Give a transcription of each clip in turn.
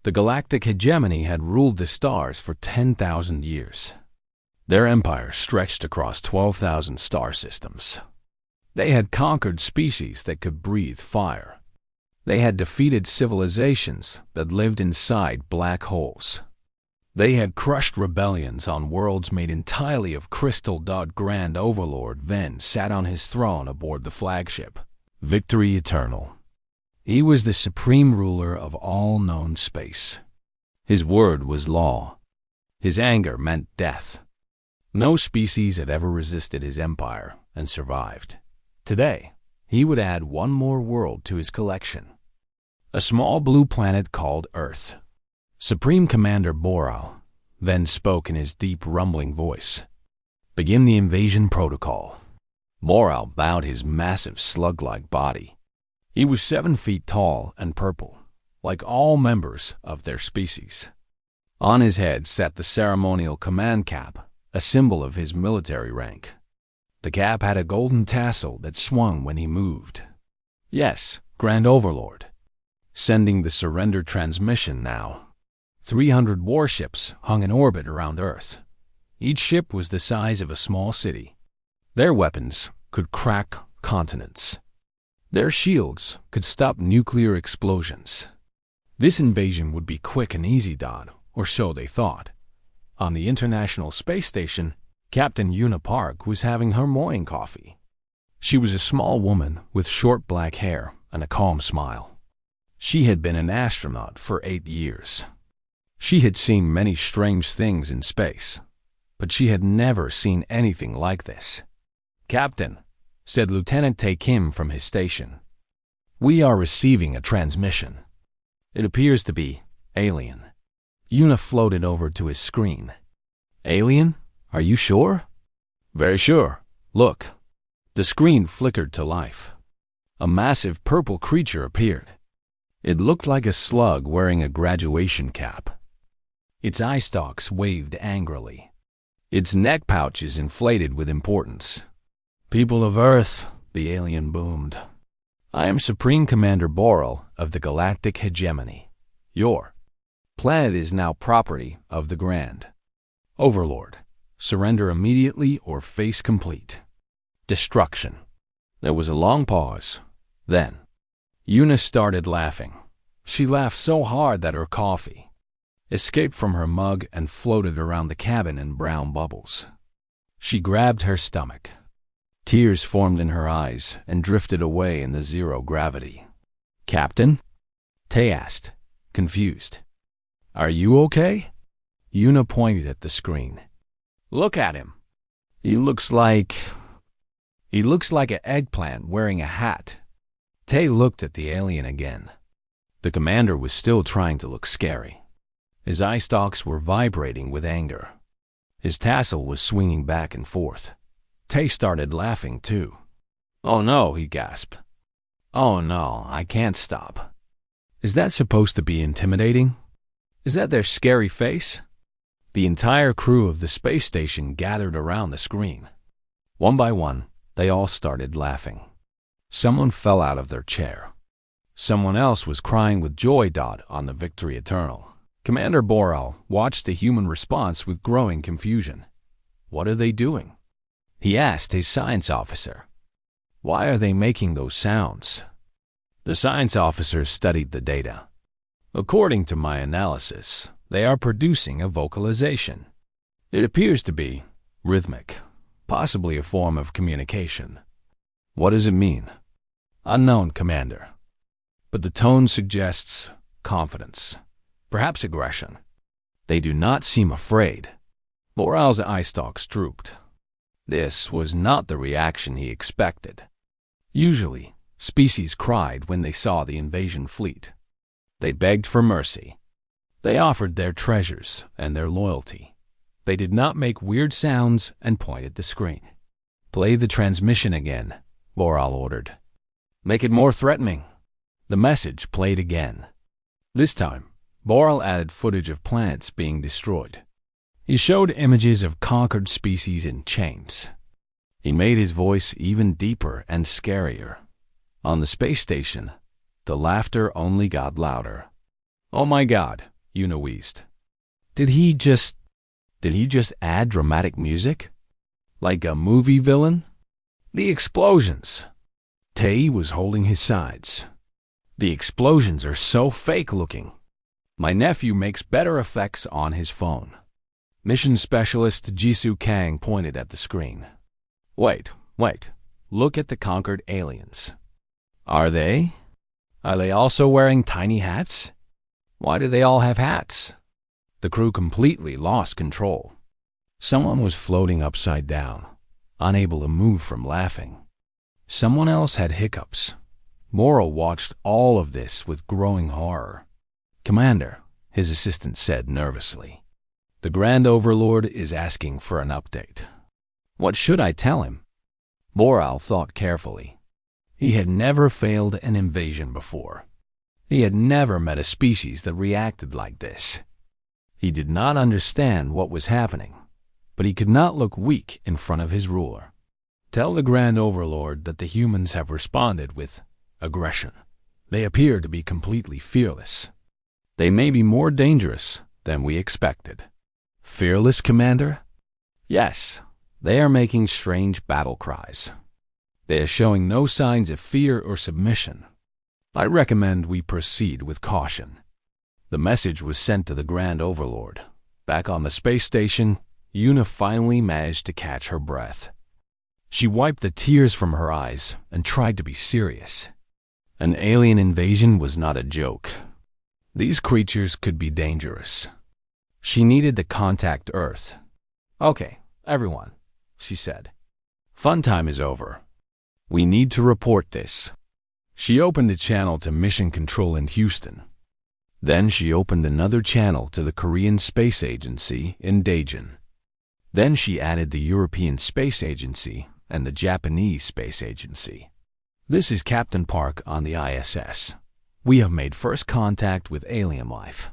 The Galactic Hegemony had ruled the stars for 10,000 years. Their empire stretched across 12,000 star systems. They had conquered species that could breathe fire. They had defeated civilizations that lived inside black holes. They had crushed rebellions on worlds made entirely of crystal. Grand Overlord Ven sat on his throne aboard the flagship, Victory Eternal. He was the supreme ruler of all known space. His word was law. His anger meant death. No species had ever resisted his empire and survived. Today, he would add one more world to his collection. A small blue planet called Earth. Supreme Commander Boral then spoke in his deep, rumbling voice. "Begin the invasion protocol." Boral bowed his massive slug-like body. He was 7 feet tall and purple, like all members of their species. On his head sat the ceremonial command cap, a symbol of his military rank. The cap had a golden tassel that swung when he moved. Yes, Grand Overlord. Sending the surrender transmission now. 300 warships hung in orbit around Earth. Each ship was the size of a small city. Their weapons could crack continents. Their shields could stop nuclear explosions. This invasion would be quick and easy, or so they thought. On the International Space Station, Captain Una Park was having her morning coffee. She was a small woman with short black hair and a calm smile. She had been an astronaut for 8 years. She had seen many strange things in space, but she had never seen anything like this. "Captain," said Lieutenant Tae Kim from his station, "we are receiving a transmission. It appears to be alien." Una floated over to his screen. "Alien? Are you sure?" "Very sure. Look." The screen flickered to life. A massive purple creature appeared. It looked like a slug wearing a graduation cap. Its eye stalks waved angrily. Its neck pouches inflated with importance. "People of Earth," the alien boomed. "I am Supreme Commander Boral of the Galactic Hegemony. Your planet is now property of the Grand Overlord. Surrender immediately or face complete destruction." There was a long pause. Then, Una started laughing. She laughed so hard that her coffee escaped from her mug and floated around the cabin in brown bubbles. She grabbed her stomach. Tears formed in her eyes and drifted away in the zero gravity. "Captain?" Tay asked, confused. "Are you okay?" Una pointed at the screen. "Look at him. He looks like an eggplant wearing a hat." Tay looked at the alien again. The commander was still trying to look scary. His eye stalks were vibrating with anger. His tassel was swinging back and forth. Tay started laughing too. "Oh no," he gasped. "Oh no, I can't stop." Is that supposed to be intimidating? Is that their scary face? The entire crew of the space station gathered around the screen. One by one, they all started laughing. Someone fell out of their chair. Someone else was crying with joy. On the Victory Eternal, Commander Boral watched the human response with growing confusion. "What are they doing?" he asked his science officer. "Why are they making those sounds?" The science officer studied the data. "According to my analysis, they are producing a vocalization. It appears to be rhythmic, possibly a form of communication." "What does it mean?" "Unknown, Commander. But the tone suggests confidence, perhaps aggression. They do not seem afraid." Boral's eye stalks drooped. This was not the reaction he expected. Usually, species cried when they saw the invasion fleet. They begged for mercy. They offered their treasures and their loyalty. They did not make weird sounds and point at the screen. "Play the transmission again," Boral ordered. "Make it more threatening." The message played again. This time, Boral added footage of planets being destroyed. He showed images of conquered species in chains. He made his voice even deeper and scarier. On the space station, the laughter only got louder. "Oh my God, Yuna wheezed. Did he just add dramatic music? Like a movie villain? The explosions. Tei was holding his sides. The explosions are so fake-looking. My nephew makes better effects on his phone. Mission Specialist Jisoo Kang pointed at the screen. Wait. Look at the conquered aliens. Are they also wearing tiny hats? Why do they all have hats? The crew completely lost control. Someone was floating upside down, unable to move from laughing. Someone else had hiccups. Morrell watched all of this with growing horror. Commander, his assistant said nervously. The Grand Overlord is asking for an update. What should I tell him? Morrell thought carefully. He had never failed an invasion before. He had never met a species that reacted like this. He did not understand what was happening, but he could not look weak in front of his ruler. Tell the Grand Overlord that the humans have responded with aggression. They appear to be completely fearless. They may be more dangerous than we expected. Fearless, Commander? Yes, they are making strange battle cries. They are showing no signs of fear or submission. I recommend we proceed with caution. The message was sent to the Grand Overlord. Back on the space station, Yuna finally managed to catch her breath. She wiped the tears from her eyes and tried to be serious. An alien invasion was not a joke. These creatures could be dangerous. She needed to contact Earth. Okay, everyone, she said. Fun time is over. We need to report this. She opened a channel to Mission Control in Houston. Then she opened another channel to the Korean Space Agency in Daejeon. Then she added the European Space Agency and the Japanese Space Agency. This is Captain Park on the ISS. We have made first contact with alien life.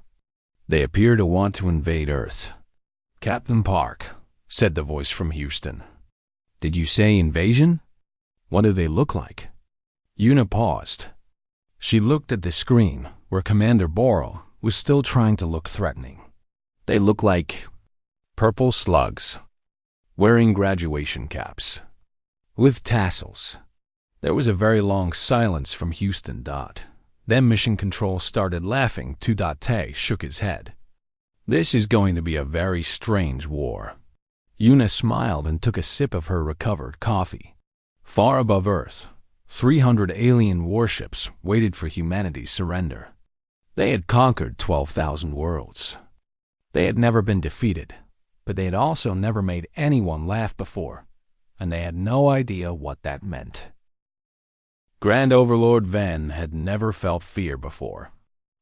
They appear to want to invade Earth. Captain Park, said the voice from Houston. Did you say invasion? What do they look like? Yuna paused. She looked at the screen where Commander Borel was still trying to look threatening. They look like purple slugs, wearing graduation caps, with tassels. There was a very long silence from Houston. Then Mission Control started laughing. Tay shook his head. This is going to be a very strange war. Yuna smiled and took a sip of her recovered coffee. Far above Earth, 300 alien warships waited for humanity's surrender. They had conquered 12,000 worlds. They had never been defeated, but they had also never made anyone laugh before, and they had no idea what that meant. Grand Overlord Ven had never felt fear before.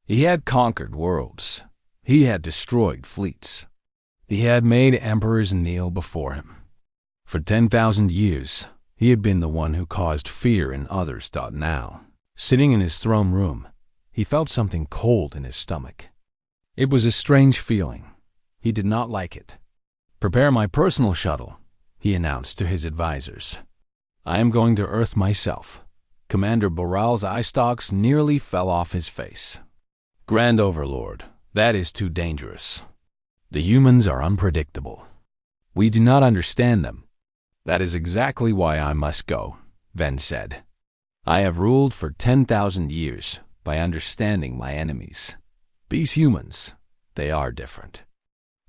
He had conquered worlds. He had destroyed fleets. He had made emperors kneel before him. For 10,000 years, he had been the one who caused fear in others. Now, sitting in his throne room, he felt something cold in his stomach. It was a strange feeling. He did not like it. Prepare my personal shuttle, he announced to his advisors. I am going to Earth myself. Commander Boral's eye stalks nearly fell off his face. Grand Overlord, that is too dangerous. The humans are unpredictable. We do not understand them. That is exactly why I must go, Ven said. I have ruled for 10,000 years by understanding my enemies. These humans, they are different.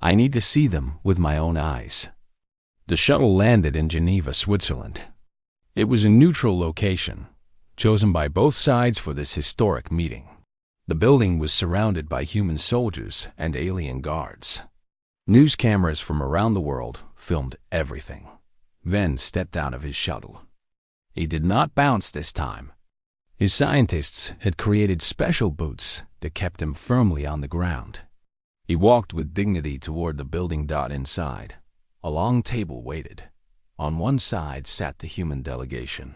I need to see them with my own eyes. The shuttle landed in Geneva, Switzerland. It was a neutral location, chosen by both sides for this historic meeting. The building was surrounded by human soldiers and alien guards. News cameras from around the world filmed everything. Ven stepped out of his shuttle. He did not bounce this time. His scientists had created special boots that kept him firmly on the ground. He walked with dignity toward the building. Inside, a long table waited. On one side sat the human delegation.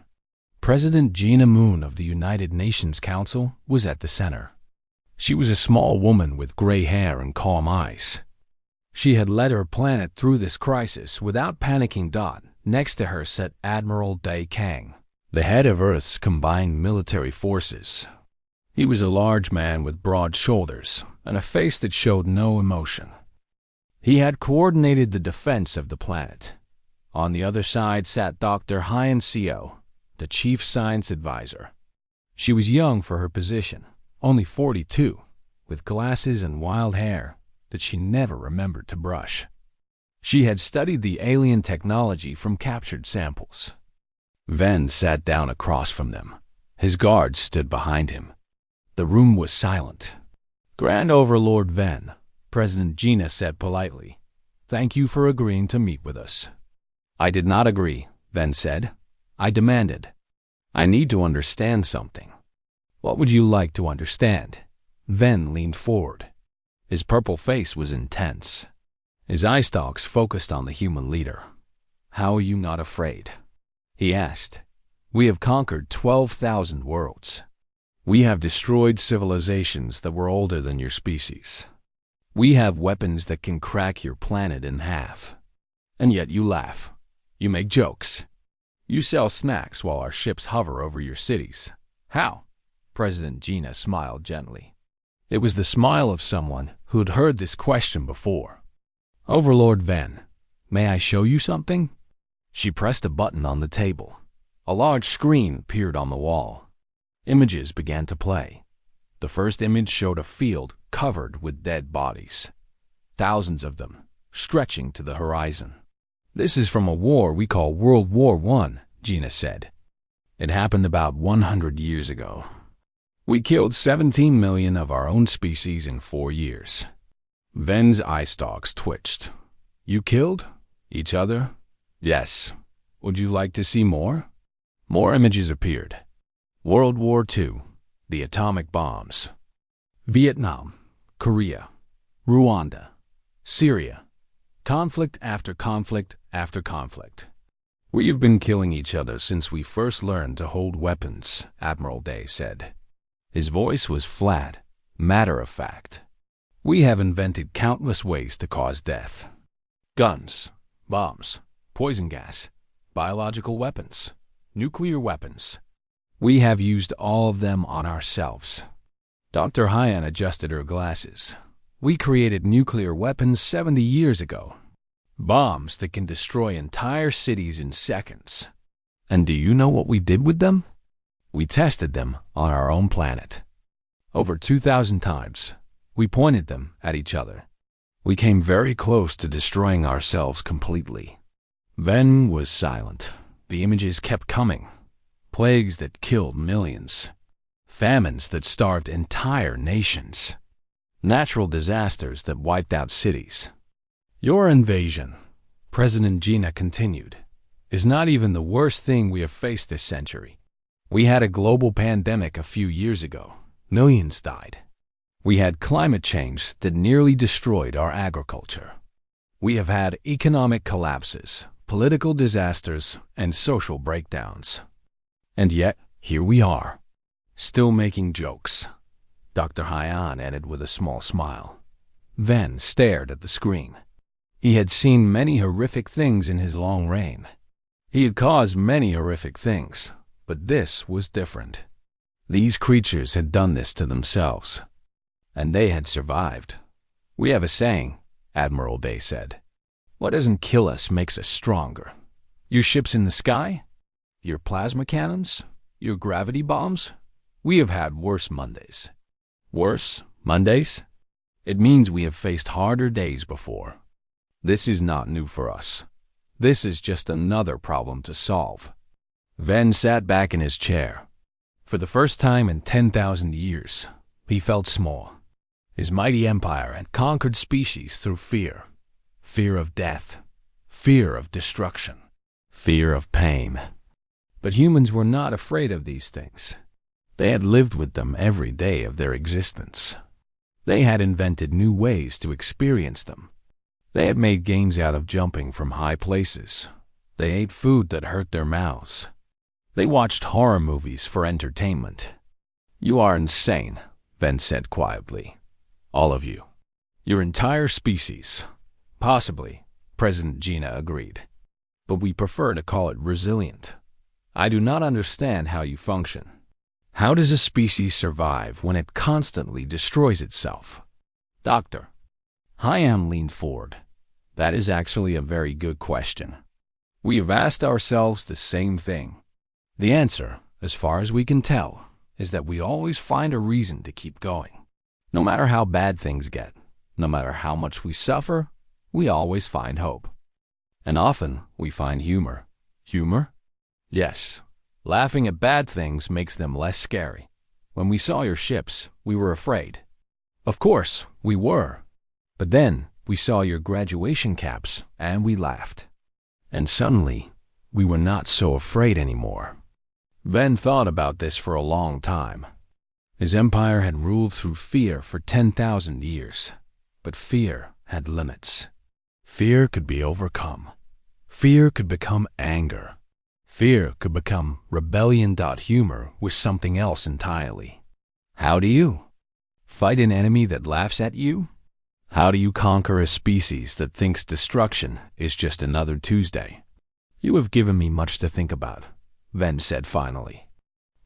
President Gina Moon of the United Nations Council was at the center. She was a small woman with gray hair and calm eyes. She had led her planet through this crisis without panicking. Next to her sat Admiral Dae Kang, the head of Earth's combined military forces. He was a large man with broad shoulders and a face that showed no emotion. He had coordinated the defense of the planet. On the other side sat Dr. Hyan Seo, the chief science advisor. She was young for her position, only 42, with glasses and wild hair that she never remembered to brush. She had studied the alien technology from captured samples. Ven sat down across from them. His guards stood behind him. The room was silent. Grand Overlord Ven, President Gina said politely, "Thank you for agreeing to meet with us." "I did not agree," Ven said. "I demanded. I need to understand something." "What would you like to understand?" Ven leaned forward. His purple face was intense. His eye stalks focused on the human leader. "How are you not afraid?" he asked. "We have conquered 12,000 worlds. We have destroyed civilizations that were older than your species. We have weapons that can crack your planet in half. And yet you laugh. You make jokes. You sell snacks while our ships hover over your cities. How?" President Gina smiled gently. It was the smile of someone who had heard this question before. "Overlord Ven, may I show you something?" She pressed a button on the table. A large screen appeared on the wall. Images began to play. The first image showed a field covered with dead bodies, thousands of them, stretching to the horizon. "This is from a war we call World War I, Gina said. "It happened about 100 years ago. We killed 17 million of our own species in 4 years. Ven's eye stalks twitched. "You killed? Each other?" "Yes. Would you like to see more?" More images appeared. World War II, the atomic bombs. Vietnam, Korea, Rwanda, Syria. Conflict after conflict after conflict. "We have been killing each other since we first learned to hold weapons," Admiral Day said. His voice was flat, matter-of-fact. "We have invented countless ways to cause death. Guns, bombs, poison gas, biological weapons, nuclear weapons. We have used all of them on ourselves." Dr. Hyan adjusted her glasses. "We created nuclear weapons 70 years ago. Bombs that can destroy entire cities in seconds. And do you know what we did with them? We tested them on our own planet. Over 2,000 times, we pointed them at each other. We came very close to destroying ourselves completely." Ven was silent. The images kept coming. Plagues that killed millions. Famines that starved entire nations. Natural disasters that wiped out cities. "Your invasion," President Gina continued, "is not even the worst thing we have faced this century. We had a global pandemic a few years ago. Millions died. We had climate change that nearly destroyed our agriculture. We have had economic collapses, political disasters, and social breakdowns. And yet, here we are, still making jokes." Dr. Hyan added with a small smile. Ven stared at the screen. He had seen many horrific things in his long reign. He had caused many horrific things, but this was different. These creatures had done this to themselves, and they had survived. "We have a saying," Admiral Day said. "What doesn't kill us makes us stronger. Your ships in the sky? Your plasma cannons? Your gravity bombs? We have had worse Mondays." "Worse Mondays?" "It means we have faced harder days before. This is not new for us. This is just another problem to solve." Ven sat back in his chair. For the first time in 10,000 years, he felt small. His mighty empire had conquered species through fear. Fear of death. Fear of destruction. Fear of pain. But humans were not afraid of these things. They had lived with them every day of their existence. They had invented new ways to experience them. They had made games out of jumping from high places. They ate food that hurt their mouths. They watched horror movies for entertainment. "You are insane," Ven said quietly. "All of you. Your entire species." "Possibly," President Gina agreed. "But we prefer to call it resilient. I do not understand how you function. How does a species survive when it constantly destroys itself? Doctor. Hyam leaned forward. That is actually a very good question. We have asked ourselves the same thing. The answer, as far as we can tell, is that we always find a reason to keep going. No matter how bad things get, no matter how much we suffer, we always find hope. And often we find humor. Humor? Yes. Laughing at bad things makes them less scary. When we saw your ships, we were afraid. Of course, we were. But then we saw your graduation caps and we laughed. And suddenly, we were not so afraid anymore. Ven thought about this for a long time. His empire had ruled through fear for 10,000 years. But fear had limits. Fear could be overcome. Fear could become anger. Fear could become rebellion. Humor was something else entirely. How do you fight an enemy that laughs at you? How do you conquer a species that thinks destruction is just another Tuesday? You have given me much to think about, Ven said finally.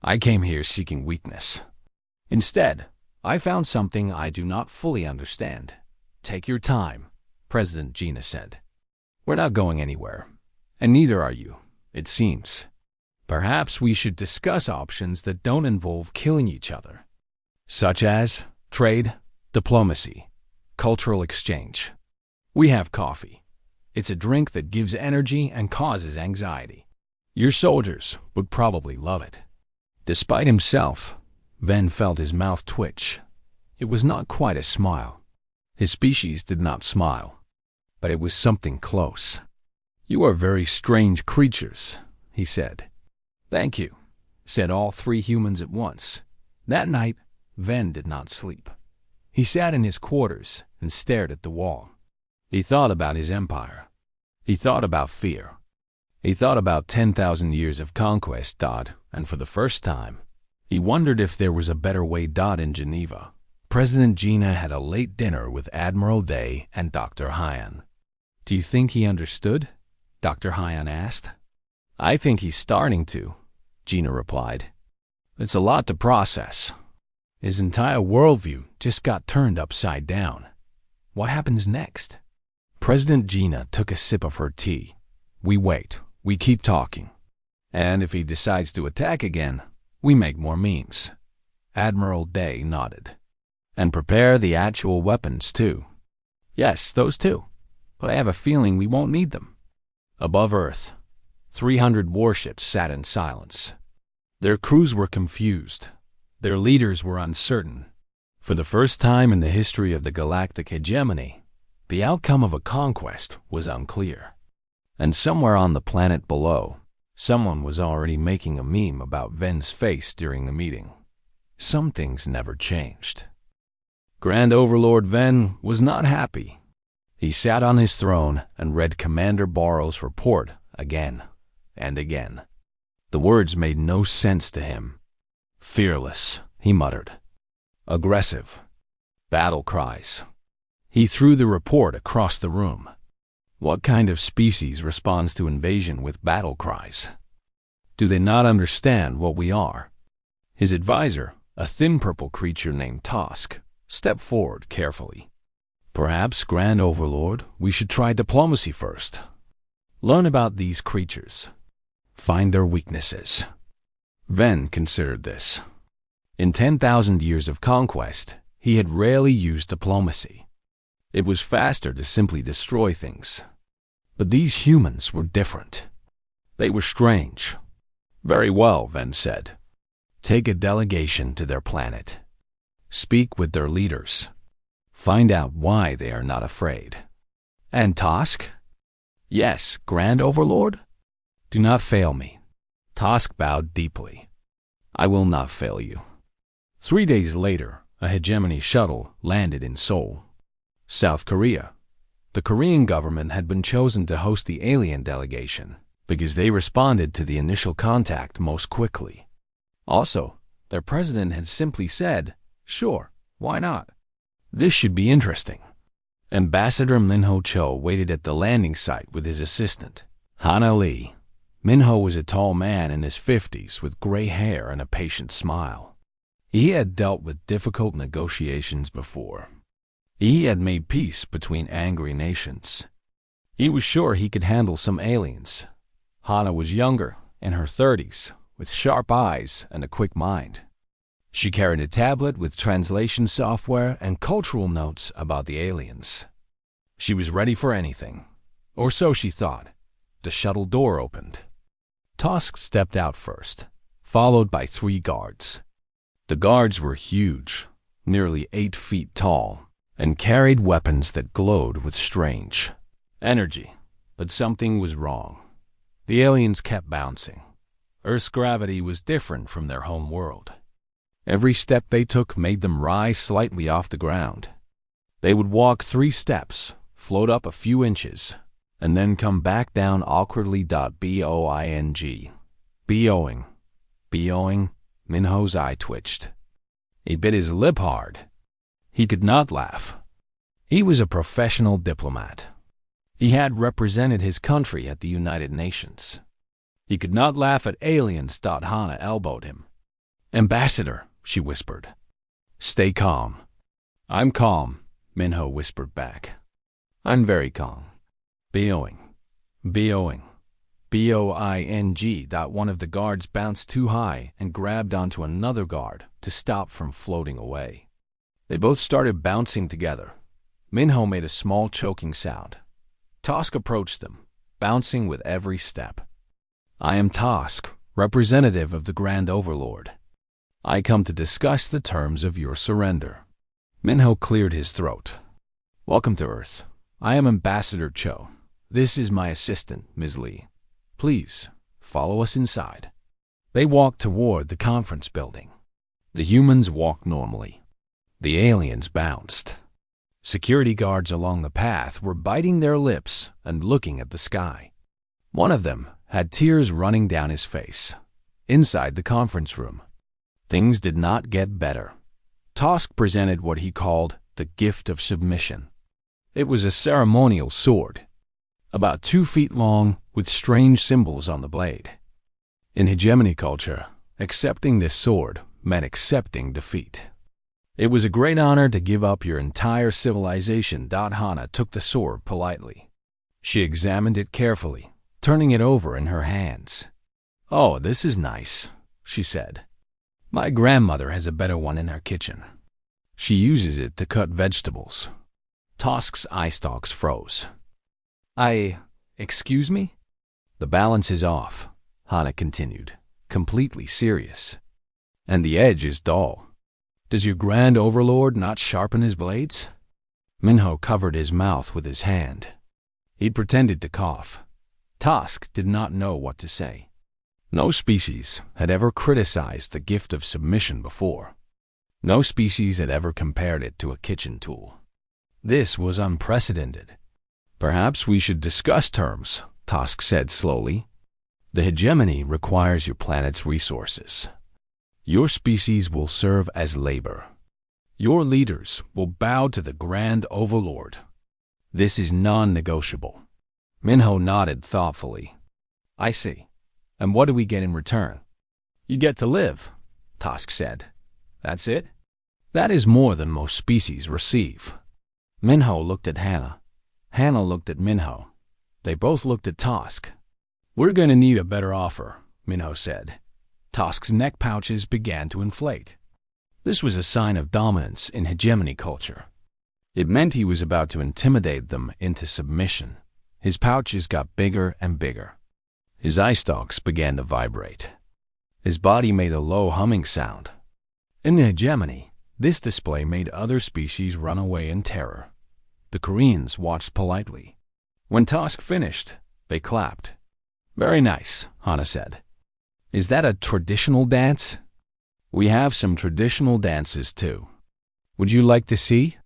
I came here seeking weakness. Instead, I found something I do not fully understand. Take your time, President Gina said. We're not going anywhere, and neither are you, it seems. Perhaps we should discuss options that don't involve killing each other, such as trade, diplomacy, cultural exchange. We have coffee. It's a drink that gives energy and causes anxiety. Your soldiers would probably love it. Despite himself, Ven felt his mouth twitch. It was not quite a smile. His species did not smile, but it was something close. You are very strange creatures, he said. Thank you, said all three humans at once. That night, Ven did not sleep. He sat in his quarters and stared at the wall. He thought about his empire. He thought about fear. He thought about 10,000 years of conquest. And for the first time, he wondered if there was a better way. In Geneva, President Gina had a late dinner with Admiral Day and Dr. Hyan. Do you think he understood? Dr. Hyan asked. I think he's starting to, Gina replied. It's a lot to process. His entire worldview just got turned upside down. What happens next? President Gina took a sip of her tea. We wait. We keep talking. And if he decides to attack again, we make more memes. Admiral Day nodded. And prepare the actual weapons, too. Yes, those too. But I have a feeling we won't need them. Above Earth, 300 warships sat in silence. Their crews were confused. Their leaders were uncertain. For the first time in the history of the galactic hegemony, the outcome of a conquest was unclear. And somewhere on the planet below, someone was already making a meme about Ven's face during the meeting. Some things never changed. Grand Overlord Ven was not happy. He sat on his throne and read Commander Barrow's report again and again. The words made no sense to him. Fearless, he muttered. Aggressive. Battle cries. He threw the report across the room. What kind of species responds to invasion with battle cries? Do they not understand what we are? His advisor, a thin purple creature named Tosk, stepped forward carefully. Perhaps, Grand Overlord, we should try diplomacy first. Learn about these creatures. Find their weaknesses. Ven considered this. In 10,000 years of conquest, he had rarely used diplomacy. It was faster to simply destroy things. But these humans were different. They were strange. Very well, Ven said. Take a delegation to their planet. Speak with their leaders. Find out why they are not afraid. And Tosk? Yes, Grand Overlord? Do not fail me. Tosk bowed deeply. I will not fail you. 3 days later, a hegemony shuttle landed in Seoul, South Korea. The Korean government had been chosen to host the alien delegation because they responded to the initial contact most quickly. Also, their president had simply said, sure, why not? This should be interesting. Ambassador Minho Cho waited at the landing site with his assistant, Hana Lee. Minho was a tall man in his 50s with gray hair and a patient smile. He had dealt with difficult negotiations before. He had made peace between angry nations. He was sure he could handle some aliens. Hana was younger, in her 30s, with sharp eyes and a quick mind. She carried a tablet with translation software and cultural notes about the aliens. She was ready for anything, or so she thought. The shuttle door opened. Tosk stepped out first, followed by 3 guards. The guards were huge, nearly 8 feet tall, and carried weapons that glowed with strange energy. But something was wrong. The aliens kept bouncing. Earth's gravity was different from their home world. Every step they took made them rise slightly off the ground. They would walk 3 steps, float up a few inches, and then come back down awkwardly. Boing. Boing. Minho's eye twitched. He bit his lip hard. He could not laugh. He was a professional diplomat. He had represented his country at the United Nations. He could not laugh at aliens. Hana elbowed him. Ambassador, she whispered. Stay calm. I'm calm, Minho whispered back. I'm very calm. Boing. Boing. Boing. One of the guards bounced too high and grabbed onto another guard to stop from floating away. They both started bouncing together. Minho made a small choking sound. Tosk approached them, bouncing with every step. I am Tosk, representative of the Grand Overlord. I come to discuss the terms of your surrender. Minho cleared his throat. Welcome to Earth. I am Ambassador Cho. This is my assistant, Ms. Lee. Please, follow us inside. They walked toward the conference building. The humans walked normally. The aliens bounced. Security guards along the path were biting their lips and looking at the sky. One of them had tears running down his face. Inside the conference room, things did not get better. Tosk presented what he called the gift of submission. It was a ceremonial sword, about 2 feet long with strange symbols on the blade. In hegemony culture, accepting this sword meant accepting defeat. It was a great honor to give up your entire civilization. Hana took the sword politely. She examined it carefully, turning it over in her hands. Oh, this is nice, she said. My grandmother has a better one in her kitchen. She uses it to cut vegetables. Tosk's eye stalks froze. Excuse me? The balance is off, Hana continued, completely serious. And the edge is dull. Does your Grand Overlord not sharpen his blades? Minho covered his mouth with his hand. He'd pretended to cough. Tosk did not know what to say. No species had ever criticized the gift of submission before. No species had ever compared it to a kitchen tool. This was unprecedented. Perhaps we should discuss terms, Tosk said slowly. The hegemony requires your planet's resources. Your species will serve as labor. Your leaders will bow to the Grand Overlord. This is non-negotiable. Minho nodded thoughtfully. I see. And what do we get in return? You get to live, Tosk said. That's it? That is more than most species receive. Minho looked at Hana. Hana looked at Minho. They both looked at Tosk. We're going to need a better offer, Minho said. Tosk's neck pouches began to inflate. This was a sign of dominance in hegemony culture. It meant he was about to intimidate them into submission. His pouches got bigger and bigger. His eye stalks began to vibrate. His body made a low humming sound. In the hegemony, this display made other species run away in terror. The Koreans watched politely. When Tosk finished, they clapped. Very nice, Hana said. Is that a traditional dance? We have some traditional dances too. Would you like to see?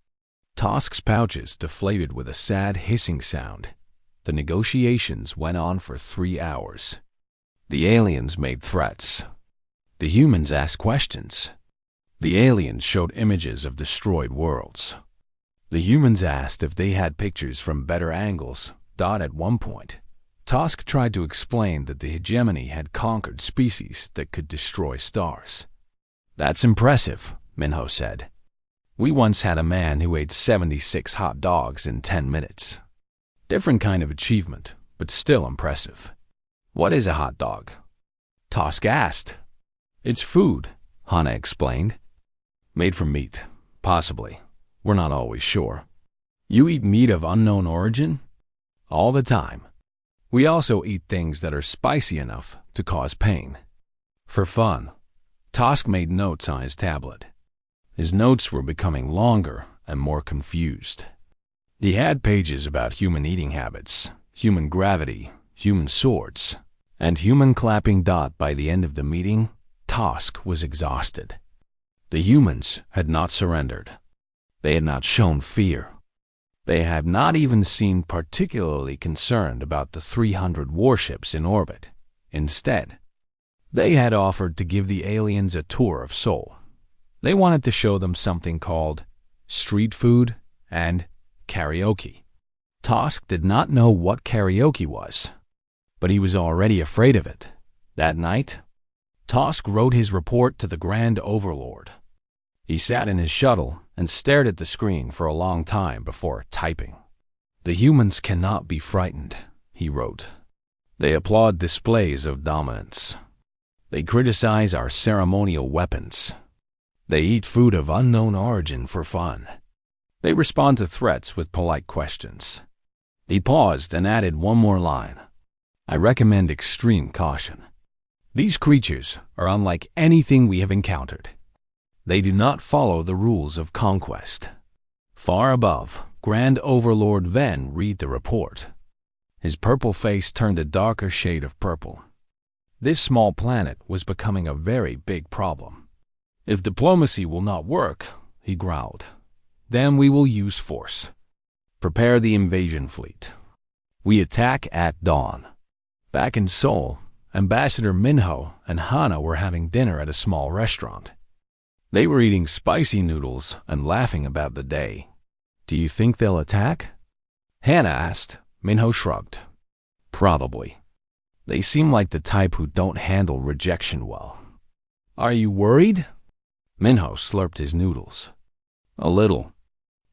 Tosk's pouches deflated with a sad hissing sound. The negotiations went on for 3 hours. The aliens made threats. The humans asked questions. The aliens showed images of destroyed worlds. The humans asked if they had pictures from better angles. At one point, Tosk tried to explain that the hegemony had conquered species that could destroy stars. That's impressive, Minho said. We once had a man who ate 76 hot dogs in 10 minutes. Different kind of achievement, but still impressive. What is a hot dog? Tosk asked. It's food, Hana explained. Made from meat, possibly. We're not always sure. You eat meat of unknown origin? All the time. We also eat things that are spicy enough to cause pain. For fun, Tosk made notes on his tablet. His notes were becoming longer and more confused. He had pages about human eating habits, human gravity, human swords, and human clapping. By the end of the meeting, Tosk was exhausted. The humans had not surrendered. They had not shown fear. They had not even seemed particularly concerned about the 300 warships in orbit. Instead, they had offered to give the aliens a tour of Seoul. They wanted to show them something called street food and karaoke. Tosk did not know what karaoke was, but he was already afraid of it. That night, Tosk wrote his report to the Grand Overlord. He sat in his shuttle and stared at the screen for a long time before typing. The humans cannot be frightened, he wrote. They applaud displays of dominance. They criticize our ceremonial weapons. They eat food of unknown origin for fun. They respond to threats with polite questions. He paused and added one more line. I recommend extreme caution. These creatures are unlike anything we have encountered. They do not follow the rules of conquest. Far above, Grand Overlord Ven read the report. His purple face turned a darker shade of purple. This small planet was becoming a very big problem. If diplomacy will not work, he growled, then we will use force. Prepare the invasion fleet. We attack at dawn. Back in Seoul, Ambassador Minho and Hana were having dinner at a small restaurant. They were eating spicy noodles and laughing about the day. Do you think they'll attack? Hana asked. Minho shrugged. Probably. They seem like the type who don't handle rejection well. Are you worried? Minho slurped his noodles. A little.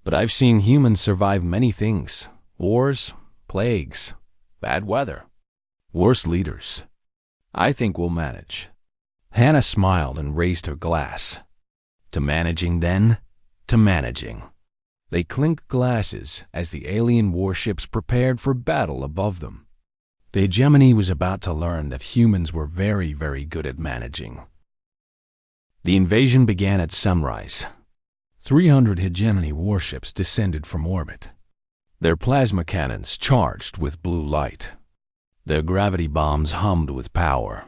But I've seen humans survive many things. Wars, plagues, bad weather, worse leaders. I think we'll manage. Hana smiled and raised her glass. To managing, then? To managing. They clinked glasses as the alien warships prepared for battle above them. The hegemony was about to learn that humans were very, very good at managing. The invasion began at sunrise. 300 hegemony warships descended from orbit. Their plasma cannons charged with blue light. Their gravity bombs hummed with power.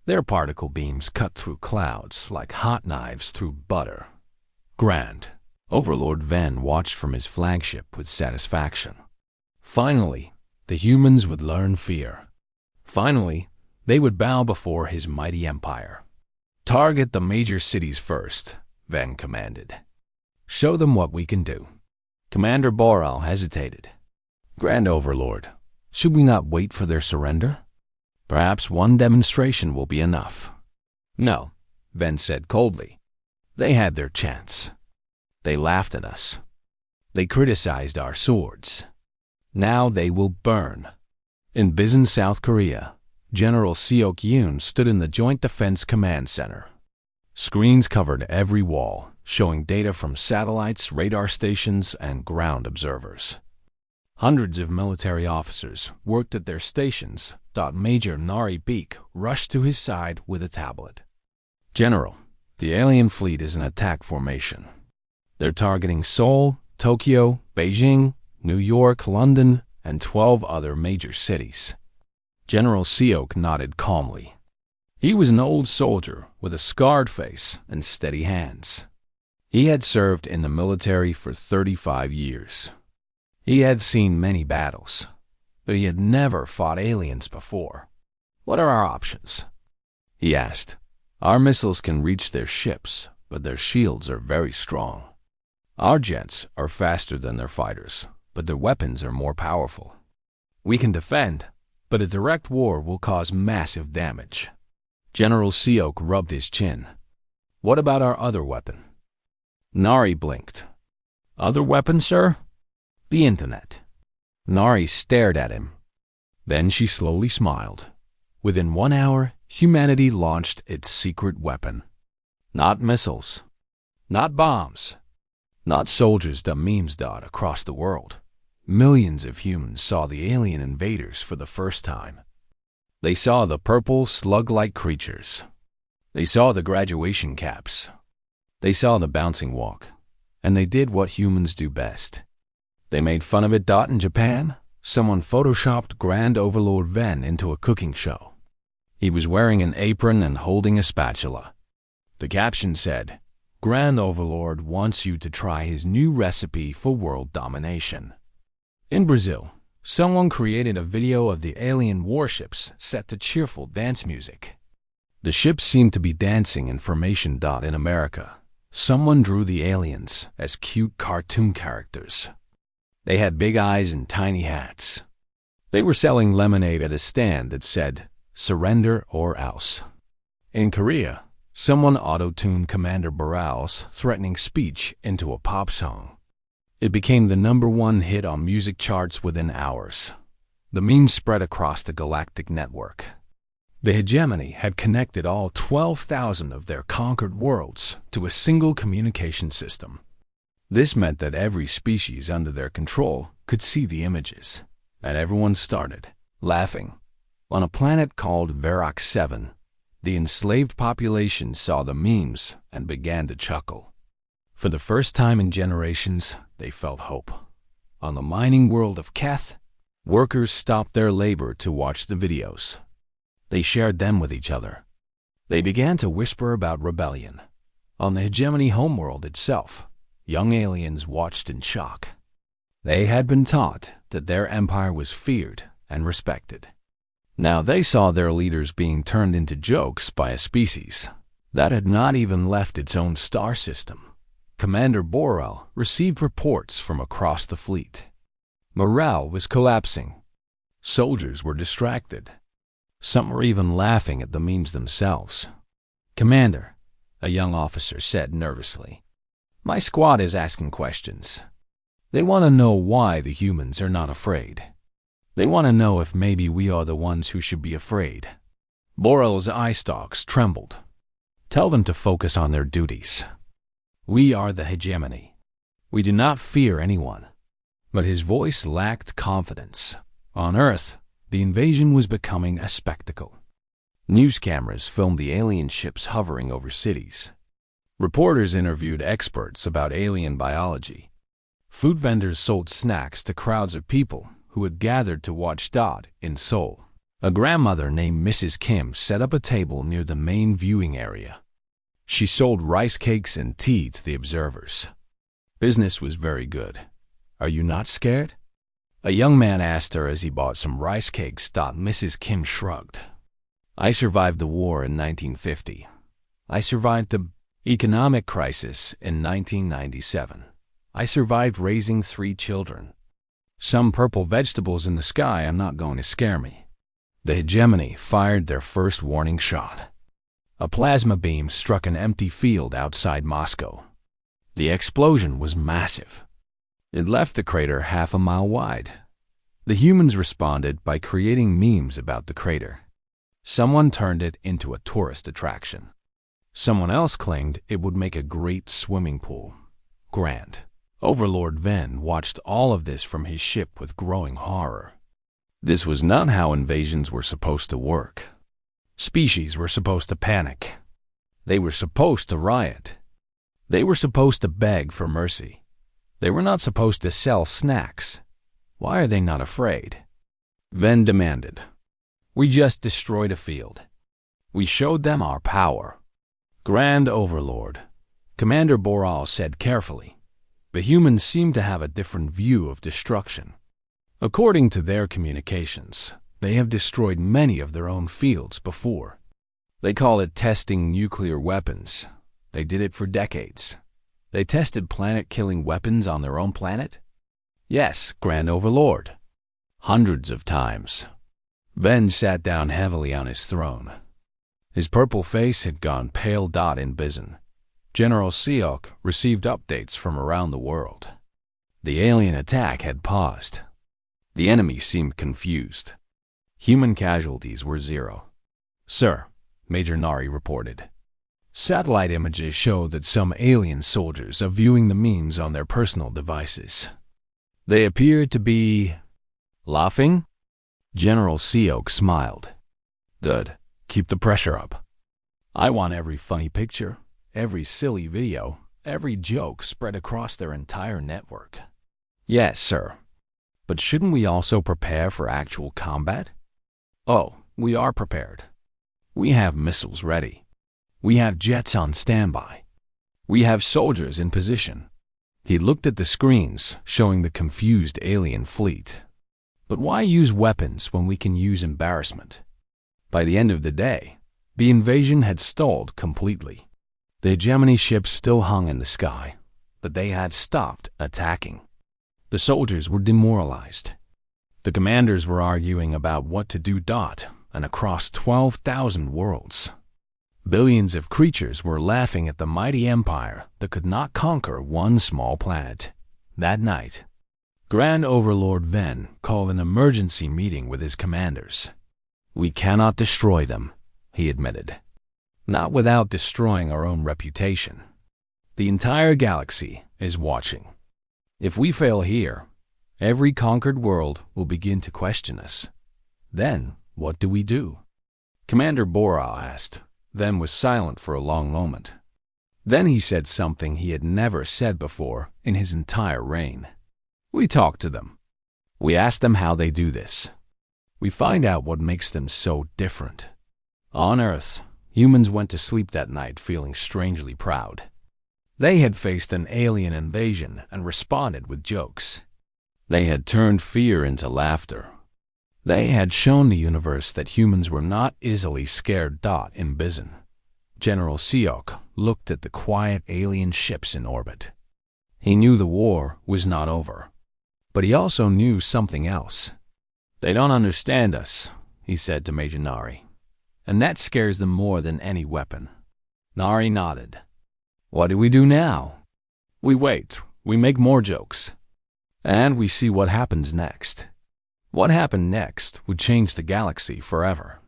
Their particle beams cut through clouds like hot knives through butter. Grand Overlord Ven watched from his flagship with satisfaction. Finally, the humans would learn fear. Finally, they would bow before his mighty empire. Target the major cities first, Ven commanded. Show them what we can do. Commander Boral hesitated. Grand Overlord, should we not wait for their surrender? Perhaps one demonstration will be enough. No, Ven said coldly. They had their chance. They laughed at us. They criticized our swords. Now they will burn. In Bisan, South Korea, General Seok-yoon stood in the Joint Defense Command Center. Screens covered every wall, showing data from satellites, radar stations, and ground observers. Hundreds of military officers worked at their stations. Major Nari Beek rushed to his side with a tablet. General, the alien fleet is in attack formation. They're targeting Seoul, Tokyo, Beijing, New York, London, and 12 other major cities. General Seok nodded calmly. He was an old soldier with a scarred face and steady hands. He had served in the military for 35 years. He had seen many battles, but he had never fought aliens before. What are our options? He asked. Our missiles can reach their ships, but their shields are very strong. Our jets are faster than their fighters, but their weapons are more powerful. We can defend, but a direct war will cause massive damage. General Seok rubbed his chin. What about our other weapon? Nari blinked. Other weapon, sir? The internet. Nari stared at him. Then she slowly smiled. Within 1 hour, humanity launched its secret weapon. Not missiles. Not bombs. Not soldiers that memes dot across the world. Millions of humans saw the alien invaders for the first time. They saw the purple, slug-like creatures. They saw the graduation caps. They saw the bouncing walk. And they did what humans do best. They made fun of it. In Japan, someone photoshopped Grand Overlord Ven into a cooking show. He was wearing an apron and holding a spatula. The caption said, "Grand Overlord wants you to try his new recipe for world domination." In Brazil, someone created a video of the alien warships set to cheerful dance music. The ships seemed to be dancing in formation. In America, someone drew the aliens as cute cartoon characters. They had big eyes and tiny hats. They were selling lemonade at a stand that said, "Surrender or else." In Korea, someone auto-tuned Commander Boral's threatening speech into a pop song. It became the #1 hit on music charts within hours. The meme spread across the galactic network. The hegemony had connected all 12,000 of their conquered worlds to a single communication system. This meant that every species under their control could see the images, and everyone started laughing. On a planet called Verak 7, the enslaved population saw the memes and began to chuckle. For the first time in generations, they felt hope. On the mining world of Keth, workers stopped their labor to watch the videos. They shared them with each other. They began to whisper about rebellion. On the hegemony homeworld itself, young aliens watched in shock. They had been taught that their empire was feared and respected. Now they saw their leaders being turned into jokes by a species that had not even left its own star system. Commander Boral received reports from across the fleet. Morale was collapsing. Soldiers were distracted. Some were even laughing at the memes themselves. "Commander," a young officer said nervously, "my squad is asking questions. They want to know why the humans are not afraid. They want to know if maybe we are the ones who should be afraid." Boral's eye stalks trembled. "Tell them to focus on their duties. We are the hegemony. We do not fear anyone." But his voice lacked confidence. On Earth, the invasion was becoming a spectacle. News cameras filmed the alien ships hovering over cities. Reporters interviewed experts about alien biology. Food vendors sold snacks to crowds of people who had gathered to watch in Seoul. A grandmother named Mrs. Kim set up a table near the main viewing area. She sold rice cakes and tea to the observers. Business was very good. "Are you not scared?" A young man asked her as he bought some rice cakes. Mrs. Kim shrugged. "I survived the war in 1950. I survived the economic crisis in 1997. I survived raising 3 children. Some purple vegetables in the sky are not going to scare me." The hegemony fired their first warning shot. A plasma beam struck an empty field outside Moscow. The explosion was massive. It left the crater half a mile wide. The humans responded by creating memes about the crater. Someone turned it into a tourist attraction. Someone else claimed it would make a great swimming pool. Grand Overlord Ven watched all of this from his ship with growing horror. This was not how invasions were supposed to work. Species were supposed to panic. They were supposed to riot. They were supposed to beg for mercy. They were not supposed to sell snacks. Why are they not afraid? Ven demanded. "We just destroyed a field. We showed them our power." "Grand Overlord," Commander Boral said carefully, "the humans seem to have a different view of destruction. According to their communications, they have destroyed many of their own fields before. They call it testing nuclear weapons. They did it for decades. They tested planet-killing weapons on their own planet?" "Yes, Grand Overlord. Hundreds of times." Ven sat down heavily on his throne. His purple face had gone pale. In Bison, General Seok received updates from around the world. The alien attack had paused. The enemy seemed confused. Human casualties were 0. Sir, Major Nari reported. Satellite images showed that some alien soldiers are viewing the memes on their personal devices. They appear to be laughing. General Seok smiled. Good. Keep the pressure up. I want every funny picture, every silly video, every joke spread across their entire network. Yes, sir. But shouldn't we also prepare for actual combat? Oh, we are prepared. We have missiles ready. We have jets on standby. We have soldiers in position. He looked at the screens showing the confused alien fleet. But why use weapons when we can use embarrassment? By the end of the day, the invasion had stalled completely. The hegemony ships still hung in the sky, but they had stopped attacking. The soldiers were demoralized. The commanders were arguing about what to do and across 12,000 worlds. Billions of creatures were laughing at the mighty empire that could not conquer one small planet. That night, Grand Overlord Ven called an emergency meeting with his commanders. We cannot destroy them, he admitted. Not without destroying our own reputation. The entire galaxy is watching. If we fail here, every conquered world will begin to question us. Then, what do we do? Commander Boral asked, then was silent for a long moment. Then he said something he had never said before in his entire reign. We talk to them. We ask them how they do this. We find out what makes them so different. On Earth, humans went to sleep that night feeling strangely proud. They had faced an alien invasion and responded with jokes. They had turned fear into laughter. They had shown the universe that humans were not easily scared. In Bizon, General Seok looked at the quiet alien ships in orbit. He knew the war was not over, but he also knew something else. They don't understand us, he said to Major Nari, and that scares them more than any weapon. Nari nodded. What do we do now? We wait, we make more jokes, and we see what happens next. What happened next would change the galaxy forever.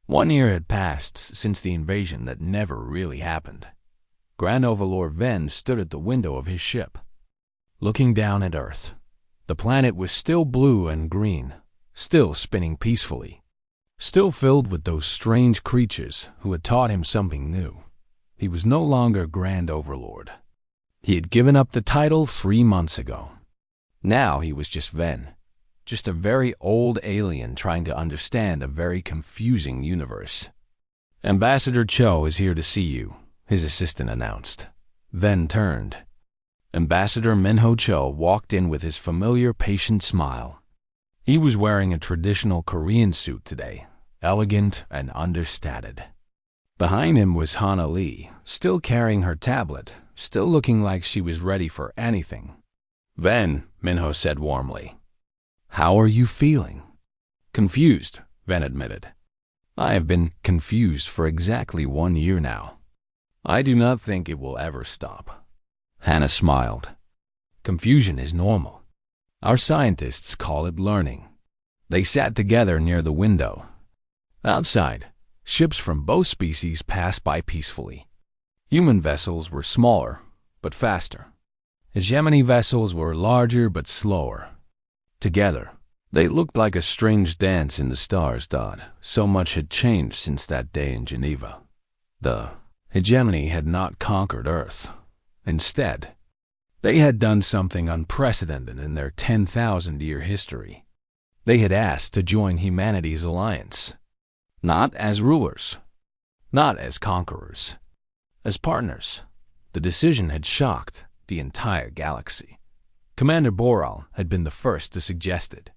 1 year had passed since the invasion that never really happened. Grand Overlord Ven stood at the window of his ship, looking down at Earth. The planet was still blue and green, still spinning peacefully, still filled with those strange creatures who had taught him something new. He was no longer Grand Overlord. He had given up the title 3 months ago. Now he was just Ven, just a very old alien trying to understand a very confusing universe. Ambassador Cho is here to see you, his assistant announced. Ven turned. Ambassador Minho Cho walked in with his familiar patient smile. He was wearing a traditional Korean suit today, elegant and understated. Behind him was Hana Lee, still carrying her tablet, still looking like she was ready for anything. Ven, Minho said warmly. How are you feeling? Confused, Ven admitted. I have been confused for exactly 1 year now. I do not think it will ever stop. Hannah smiled. Confusion is normal. Our scientists call it learning. They sat together near the window. Outside, ships from both species passed by peacefully. Human vessels were smaller, but faster. Hegemony vessels were larger but slower. Together, they looked like a strange dance in the stars. So much had changed since that day in Geneva. The hegemony had not conquered Earth. Instead, they had done something unprecedented in their 10,000-year history. They had asked to join humanity's alliance, not as rulers, not as conquerors, as partners. The decision had shocked the entire galaxy. Commander Boral had been the first to suggest it.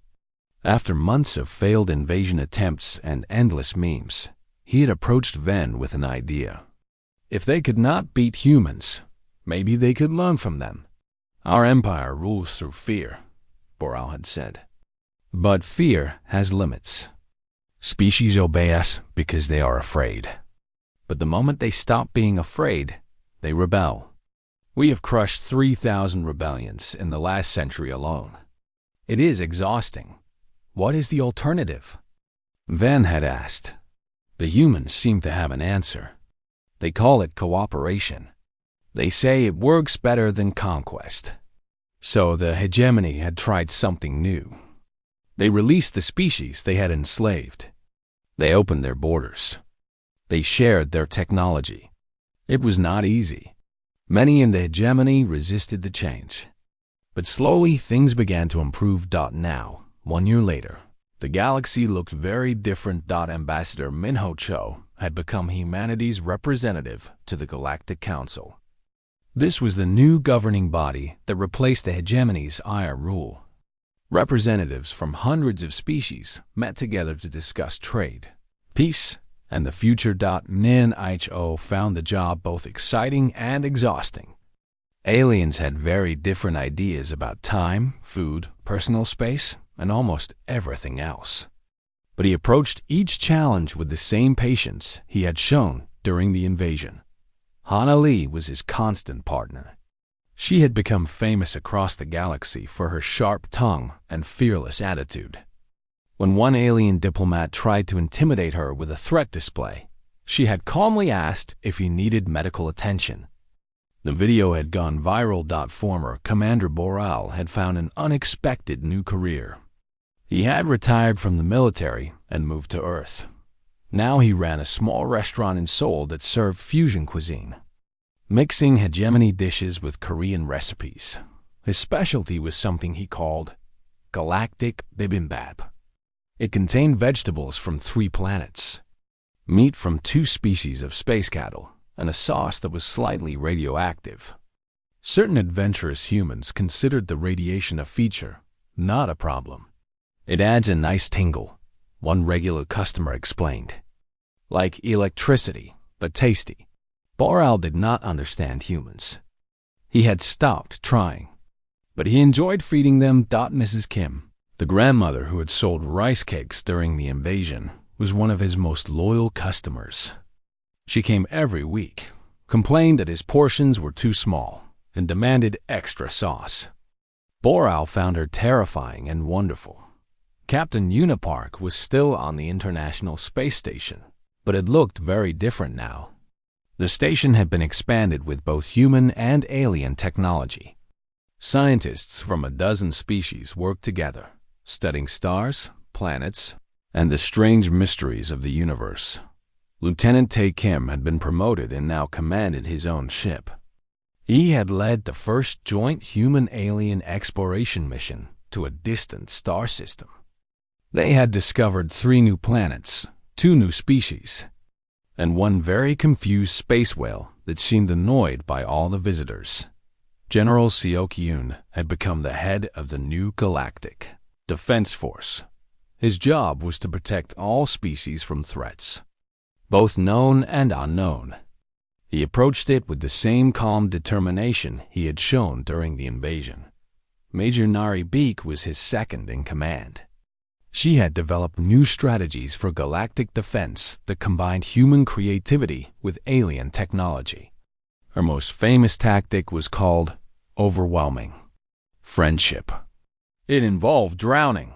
After months of failed invasion attempts and endless memes, he had approached Ven with an idea. If they could not beat humans, maybe they could learn from them. Our empire rules through fear, Boral had said. But fear has limits. Species obey us because they are afraid. But the moment they stop being afraid, They rebel. We have crushed 3,000 rebellions in the last century alone. It is exhausting. What is the alternative? Van had asked. The humans seem to have an answer. They call it cooperation. They say it works better than conquest. So the hegemony had tried something new. They released the species they had enslaved. They opened their borders. They shared their technology. It was not easy. Many in the hegemony resisted the change. But slowly things began to improve. Now, 1 year later, the galaxy looked very different. Ambassador Minho Cho had become humanity's representative to the Galactic Council. This was the new governing body that replaced the hegemony's iron rule. Representatives from hundreds of species met together to discuss trade, peace, and the future. Minho found the job both exciting and exhausting. Aliens had very different ideas about time, food, personal space, and almost everything else. But he approached each challenge with the same patience he had shown during the invasion. Hana Lee was his constant partner. She had become famous across the galaxy for her sharp tongue and fearless attitude. When one alien diplomat tried to intimidate her with a threat display, she had calmly asked if he needed medical attention. The video had gone viral. Former Commander Boral had found an unexpected new career. He had retired from the military and moved to Earth. Now he ran a small restaurant in Seoul that served fusion cuisine, mixing hegemony dishes with Korean recipes. His specialty was something he called Galactic Bibimbap. It contained vegetables from 3 planets, meat from 2 species of space cattle, and a sauce that was slightly radioactive. Certain adventurous humans considered the radiation a feature, not a problem. It adds a nice tingle, one regular customer explained. Like electricity, but tasty. Boral did not understand humans. He had stopped trying, but he enjoyed feeding them. Mrs. Kim, the grandmother who had sold rice cakes during the invasion, was one of his most loyal customers. She came every week, complained that his portions were too small, and demanded extra sauce. Boral found her terrifying and wonderful. Captain Unipark was still on the International Space Station, but it looked very different now. The station had been expanded with both human and alien technology. Scientists from a dozen species worked together, studying stars, planets, and the strange mysteries of the universe. Lieutenant Tae Kim had been promoted and now commanded his own ship. He had led the first joint human-alien exploration mission to a distant star system. They had discovered 3 new planets, 2 new species, and one very confused space whale that seemed annoyed by all the visitors. General Seo Kyun had become the head of the new Galactic Defense Force. His job was to protect all species from threats, both known and unknown. He approached it with the same calm determination he had shown during the invasion. Major Nari Beek was his second in command. She had developed new strategies for galactic defense that combined human creativity with alien technology. Her most famous tactic was called overwhelming friendship. It involved drowning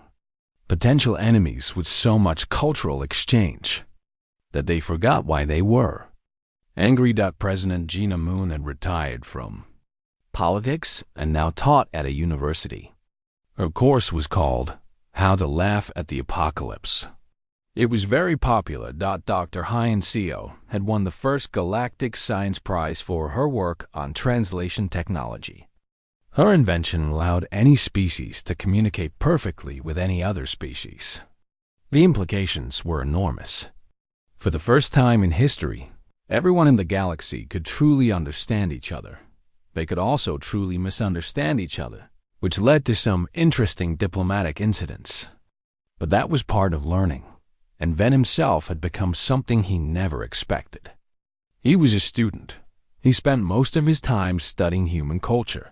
potential enemies with so much cultural exchange that they forgot why they were. Angry. President Gina Moon had retired from politics and now taught at a university. Her course was called How to Laugh at the Apocalypse. It was very popular. Dr. Hyen Seo had won the first Galactic Science Prize for her work on translation technology. Her invention allowed any species to communicate perfectly with any other species. The implications were enormous. For the first time in history, everyone in the galaxy could truly understand each other. They could also truly misunderstand each other, which led to some interesting diplomatic incidents. But that was part of learning, and Ven himself had become something he never expected. He was a student. He spent most of his time studying human culture.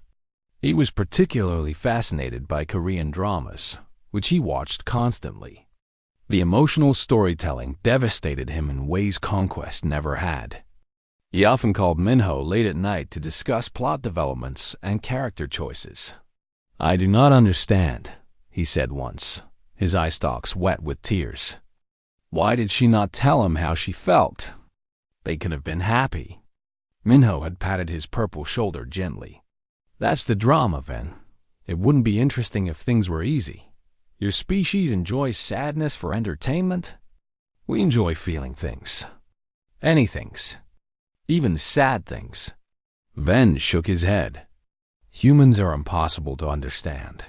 He was particularly fascinated by Korean dramas, which he watched constantly. The emotional storytelling devastated him in ways conquest never had. He often called Minho late at night to discuss plot developments and character choices. "I do not understand," he said once, his eye stalks wet with tears. "Why did she not tell him how she felt? They could have been happy." Minho had patted his purple shoulder gently. "That's the drama, Ven. It wouldn't be interesting if things were easy. Your species enjoys sadness for entertainment. We enjoy feeling things. Anythings. Even sad things." Ven shook his head. "Humans are impossible to understand."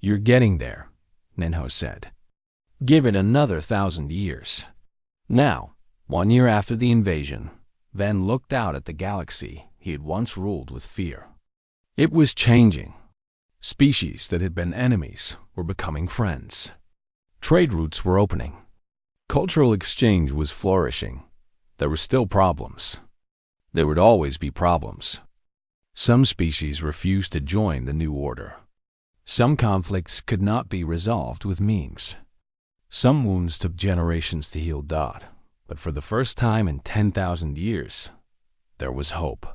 "You're getting there," Minho said. "Give it another 1,000 years." Now, 1 year after the invasion, Ven looked out at the galaxy he had once ruled with fear. It was changing. Species that had been enemies were becoming friends. Trade routes were opening. Cultural exchange was flourishing. There were still problems. There would always be problems. Some species refused to join the new order. Some conflicts could not be resolved with memes. Some wounds took generations to heal. But for the first time in 10,000 years, there was hope.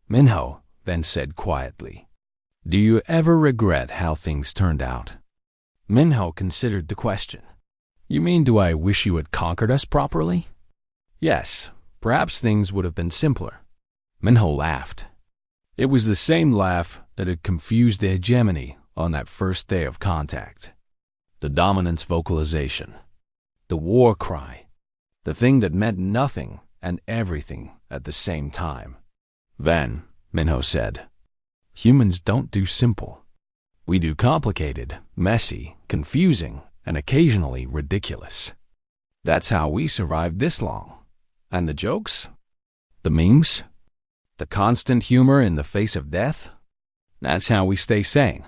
Minho then said quietly, "Do you ever regret how things turned out?" Minho considered the question. "You mean, do I wish you had conquered us properly?" "Yes, perhaps things would have been simpler." Minho laughed. It was the same laugh that had confused the hegemony on that first day of contact. The dominance vocalization. The war cry. The thing that meant nothing and everything at the same time. "Ven," Minho said, "humans don't do simple. We do complicated, messy, confusing, and occasionally ridiculous. That's how we survived this long. And the jokes? The memes? The constant humor in the face of death? That's how we stay sane.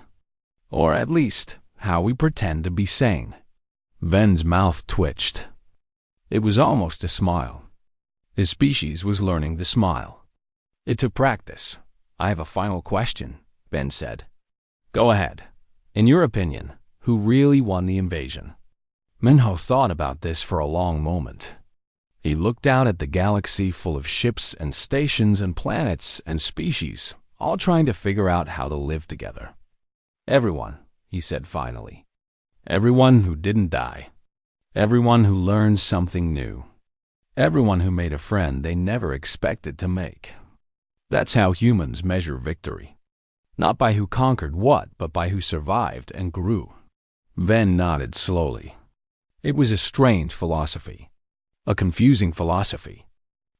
Or at least, how we pretend to be sane." Ven's mouth twitched. It was almost a smile. His species was learning to smile. It took practice. "I have a final question," Ven said. "Go ahead. In your opinion, who really won the invasion?" Minho thought about this for a long moment. He looked out at the galaxy full of ships and stations and planets and species, all trying to figure out how to live together. "Everyone," he said finally. "Everyone who didn't die. Everyone who learned something new. Everyone who made a friend they never expected to make. That's how humans measure victory. Not by who conquered what, but by who survived and grew." Ven nodded slowly. It was a strange philosophy. A confusing philosophy.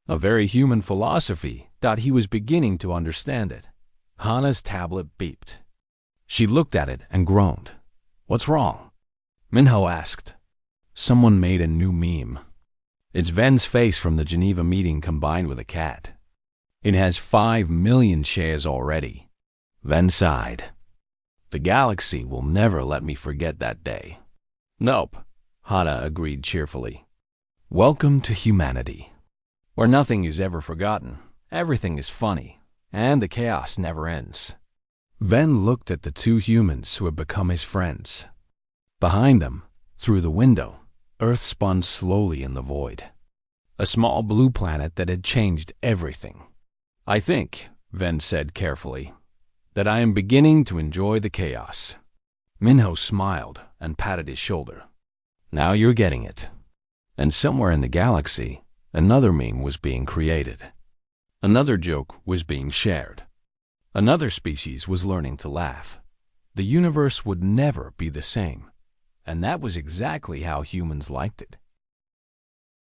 A very human philosophy. He was beginning to understand it. Hana's tablet beeped. She looked at it and groaned. "What's wrong?" Minho asked. "Someone made a new meme. It's Ven's face from the Geneva meeting combined with a cat. It has 5 million shares already." Ven sighed. "The galaxy will never let me forget that day." "Nope," Hana agreed cheerfully. "Welcome to humanity, where nothing is ever forgotten, everything is funny, and the chaos never ends." Ven looked at the 2 humans who had become his friends. Behind them, through the window, Earth spun slowly in the void. A small blue planet that had changed everything. "I think," Ven said carefully, "that I am beginning to enjoy the chaos." Minho smiled and patted his shoulder. "Now you're getting it." And somewhere in the galaxy, another meme was being created. Another joke was being shared. Another species was learning to laugh. The universe would never be the same. And that was exactly how humans liked it.